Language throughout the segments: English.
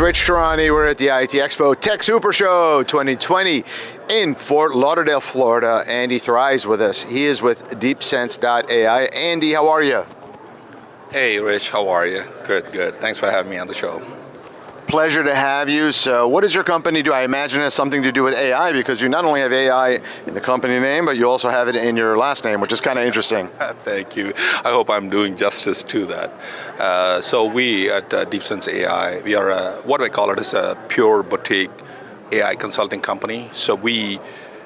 Rich Tarani. We're at the IT Expo Tech Super Show 2020 in Fort Lauderdale, Florida. Andy Thrice with us. He is with DeepSense.ai. Andy, how are you? Hey, Rich, how are you? Good, good. Thanks for having me on the show. Pleasure to have you. So what does your company do? I imagine it has something to do with AI, because you not only have AI in the company name, but you also have it in your last name, which is kind of interesting. Thank you. I hope I'm doing justice to that. So we at DeepSense.ai, we are what do I call it? Is a pure boutique AI consulting company. So we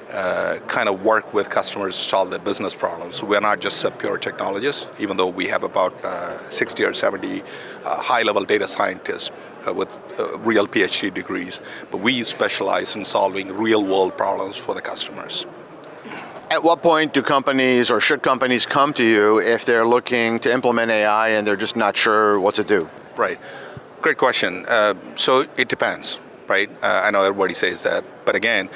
kind of work with customers to solve their business problems. So we're not just a pure technologist, even though we have about 60 or 70 high-level data scientists with real PhD degrees, but we specialize in solving real-world problems for the customers. At what point do companies, or should companies, come to you if they're looking to implement AI and they're just not sure what to do? Right. Great question. So it depends, right? I know everybody says that, but again,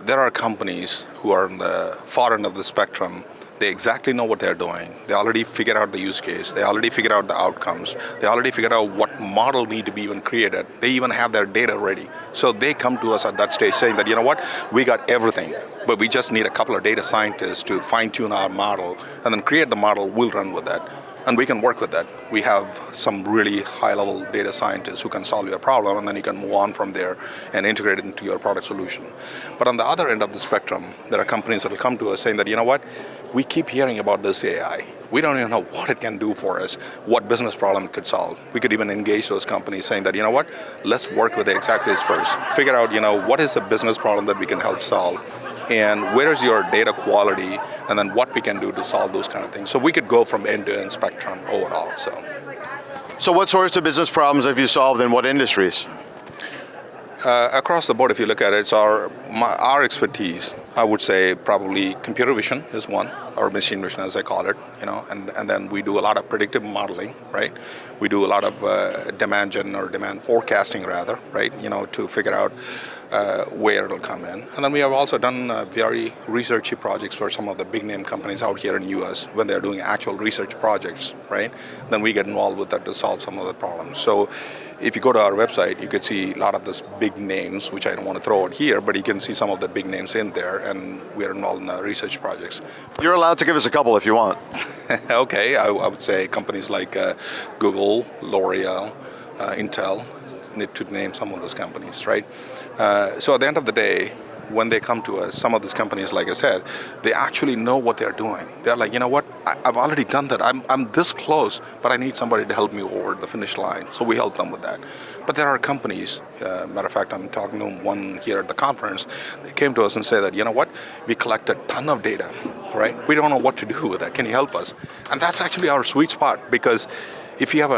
there are companies who are on the far end of the spectrum. They exactly know what they're doing. They already figured out the use case. They already figured out the outcomes. They already figured out what model need to be even created. They even have their data ready. So they come to us at that stage saying that, you know what, we got everything, but we just need a couple of data scientists to fine tune our model and then create the model, we'll run with that. And we can work with that. We have some really high-level data scientists who can solve your problem, and then you can move on from there and integrate it into your product solution. But on the other end of the spectrum, there are companies that will come to us saying that, you know what, we keep hearing about this AI. We don't even know what it can do for us, what business problem it could solve. We could even engage those companies saying that, you know what, let's work with the executives first. Figure out, you know, what is the business problem that we can help solve, and where is your data quality, and then what we can do to solve those kind of things. So we could go from end-to-end spectrum overall. So what sorts of business problems have you solved in what industries? Across the board, if you look at it, it's our expertise. I would say probably computer vision is one, or machine vision as I call it, you know, and then we do a lot of predictive modeling, right? We do a lot of demand gen or demand forecasting rather, right? You know, to figure out where it'll come in. And then we have also done very researchy projects for some of the big name companies out here in the US when they're doing actual research projects, right? Then we get involved with that to solve some of the problems. So if you go to our website, you could see a lot of these big names, which I don't want to throw out here, but you can see some of the big names in there, and we're involved in research projects. You're allowed to give us a couple if you want. Okay, I would say companies like Google, L'Oreal, Intel, need to name some of those companies, right? So at the end of the day, when they come to us, some of these companies, like I said, they actually know what they're doing. They're like, you know what, I've already done that. I'm this close, but I need somebody to help me over the finish line. So we help them with that. But there are companies, matter of fact, I'm talking to one here at the conference. They came to us and said that, you know what, we collect a ton of data, right? We don't know what to do with that. Can you help us? And that's actually our sweet spot, because if you have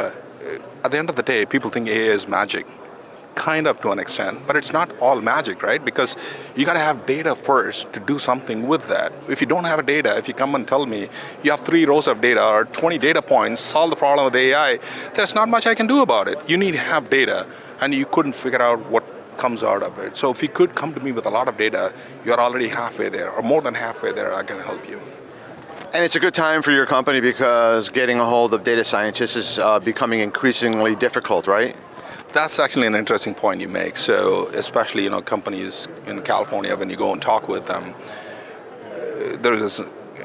at the end of the day, people think AI is magic. Kind of to an extent, but it's not all magic, right? Because you got to have data first to do something with that. If you don't have data, if you come and tell me you have 3 rows of data or 20 data points, solve the problem with AI, there's not much I can do about it. You need to have data, and you couldn't figure out what comes out of it. So if you could come to me with a lot of data, you're already halfway there, or more than halfway there, I can help you. And it's a good time for your company because getting a hold of data scientists is becoming increasingly difficult, right? That's actually an interesting point you make. So especially, you know, companies in California, when you go and talk with them, there is this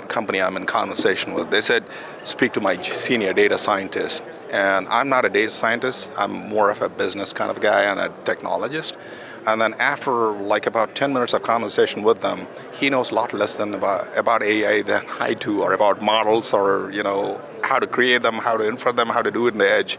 company I'm in conversation with. They said, speak to my senior data scientist. And I'm not a data scientist. I'm more of a business kind of guy and a technologist. And then after like about 10 minutes of conversation with them, he knows a lot less than about AI than I do, or about models, or, you know, how to create them, how to infer them, how to do it in the edge.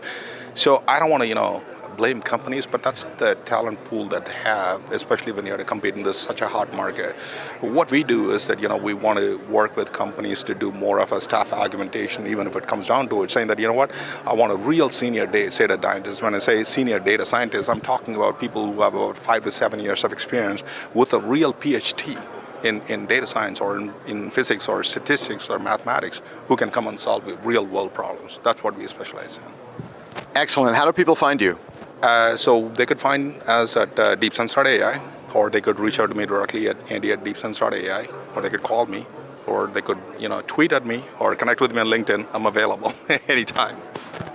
So I don't want to, you know, blame companies, but that's the talent pool that they have, especially when you have to compete in this such a hot market. What we do is that, you know, we want to work with companies to do more of a staff augmentation, even if it comes down to it, saying that, you know what, I want a real senior data scientist. When I say senior data scientist, I'm talking about people who have about 5 to 7 years of experience with a real PhD in data science, or in physics or statistics or mathematics, who can come and solve real world problems. That's what we specialize in. Excellent. How do people find you? So they could find us at DeepSense.ai, or they could reach out to me directly at Andy@DeepSense.ai, or they could call me, or they could, you know, tweet at me or connect with me on LinkedIn. I'm available anytime.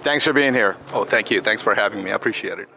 Thanks for being here. Oh, thank you. Thanks for having me. I appreciate it.